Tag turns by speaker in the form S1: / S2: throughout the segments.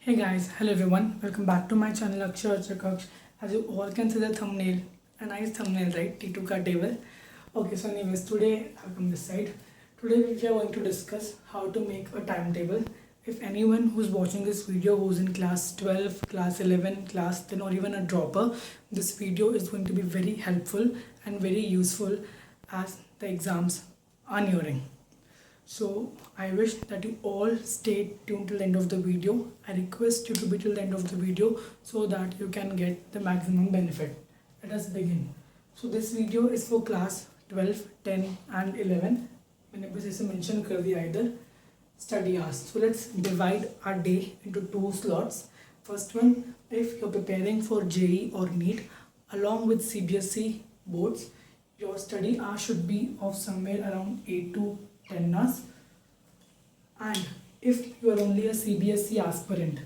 S1: Hey guys, hello everyone. Welcome back to my channel Akshar Chakaksh. As you all can see the thumbnail, a nice thumbnail, right? T2 ka table. Okay, so anyways, today I've come this side. Today we are going to discuss how to make a timetable. If anyone who's watching this video who's in class 12, class 11, class 10 or even a dropper, this video is going to be very helpful and very useful as the exams are nearing. So I wish that you all stay tuned till the end of the video. I request you to be till the end of the video so that you can get the maximum benefit. Let us begin. So this video is for class 12, 10 and 11. मैंने बस इसे mention कर दिया इधर study hours. So let's divide our day into two slots. First one, if you're preparing for JEE or NEET along with CBSE boards, your study hours should be of somewhere around 8 to 10 hours. And if you are only a CBSE aspirant,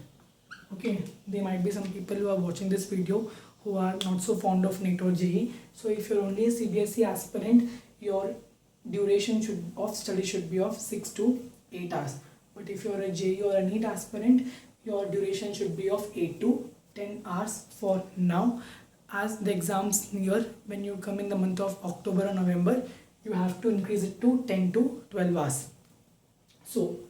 S1: okay, there might be some people who are watching this video who are not so fond of NEET or JEE. So if you're only a CBSE aspirant, your duration of study should be of 6 to 8 hours. But if you're a JEE or a NEET aspirant, your duration should be of 8 to 10 hours for now. As the exams near, when you come in the month of October or November, you have to increase it to 10 to 12 hours. So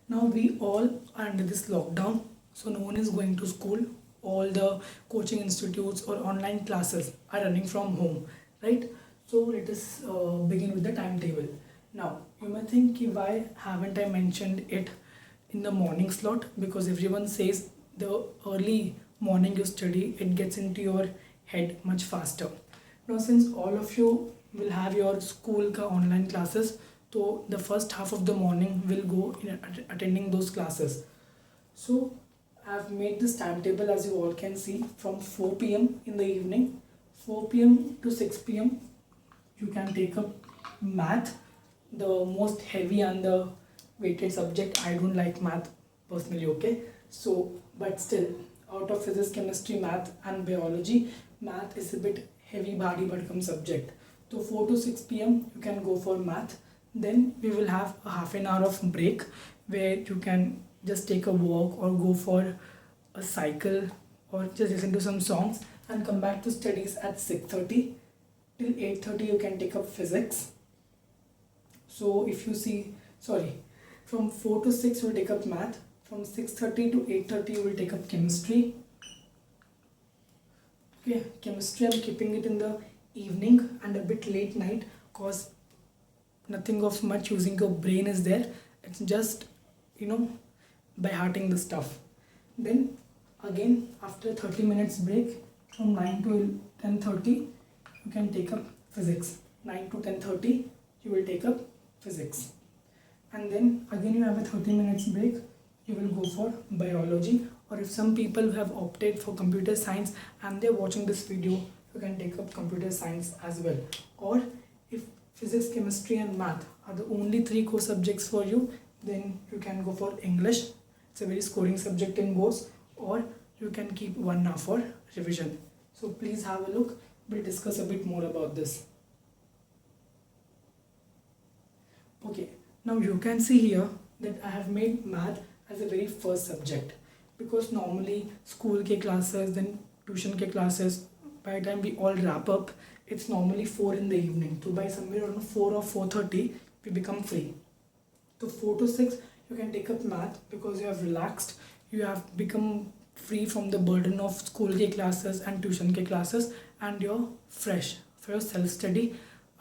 S1: now we all are under this lockdown, so no one is going to school. All the coaching institutes or online classes are running from home, right? So let us begin with the timetable. Now you may think, why haven't I mentioned it in the morning slot? Because everyone says the early morning you study, it gets into your head much faster. Now since all of you will have your school ka online classes, so the first half of the morning will go in attending those classes. So I have made this timetable, as you all can see, from 4 p.m. in the evening, 4 p.m. to 6 p.m. you can take up math, the most heavy and the weighted subject. I don't like math personally, okay? So, but still, out of physics, chemistry, math and biology, math is a bit heavy, body butcom subject. So 4 to 6 p.m. you can go for math. Then we will have a half an hour of break where you can just take a walk or go for a cycle or just listen to some songs and come back to studies at 6:30 till 8:30. You can take up physics. So if you see, sorry, from 4 to 6 you will take up math, from 6:30 to 8:30 you will take up chemistry. Okay, chemistry I'm keeping it in the evening and a bit late night, cause nothing of much using your brain is there. It's just, by hearting the stuff. Then again after 30 minutes break, from 9 to 10:30 you can take up physics. 9 to 10:30 you will take up physics. And then again you have a 30 minutes break, you will go for biology. Or if some people have opted for computer science and they're watching this video, you can take up computer science as well. Or if physics, chemistry and math are the only three core subjects for you, then you can go for English. It's a very scoring subject in boards. Or you can keep 1 hour for revision. So please have a look. We'll discuss a bit more about this. Okay, now you can see here that I have made math as a very first subject, because normally school ke classes, then tuition ke classes, by the time we all wrap up, it's normally 4 in the evening. So by somewhere around 4 or 4:30 we become free. So 4 to 6 you can take up math because you have relaxed, you have become free from the burden of school ke classes and tuition ke classes, and you're fresh for your self study.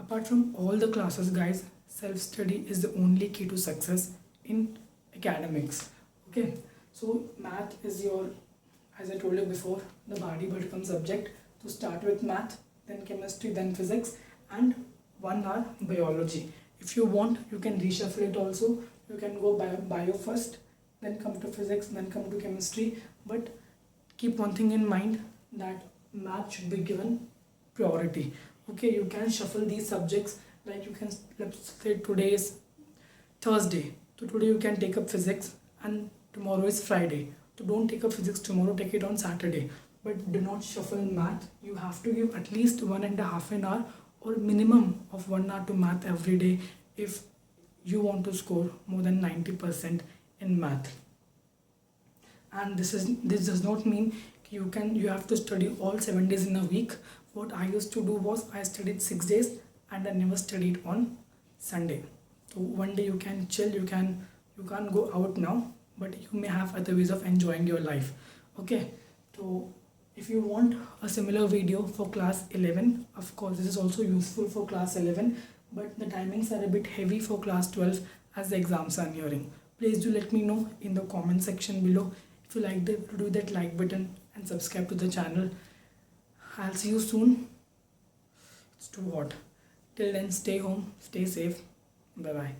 S1: Apart from all the classes, guys, self study is the only key to success in academics. Okay, so math is your, as I told you before, the body butcom subject. To start with math, then chemistry, then physics, and 1 hour biology. If you want, you can reshuffle it also. You can go bio first, then come to physics, then come to chemistry. But keep one thing in mind, that math should be given priority. Okay, you can shuffle these subjects, like you can, let's say today is Thursday, so today you can take up physics and tomorrow is Friday. So don't take up physics tomorrow, take it on Saturday. But do not shuffle math. You have to give at least 1.5 an hour or minimum of 1 hour to math every day if you want to score more than 90% in math. And this does not mean you have to study all 7 days in a week. What I used to do was I studied 6 days and I never studied on Sunday. So one day you can chill, you can't go out now, but you may have other ways of enjoying your life. Okay, so if you want a similar video for class 11, of course this is also useful for class 11, but the timings are a bit heavy for class 12 as the exams are nearing. Please do let me know in the comment section below. If you liked it, do that like button and subscribe to the channel. I'll see you soon. It's too hot. Till then, stay home, stay safe. Bye bye.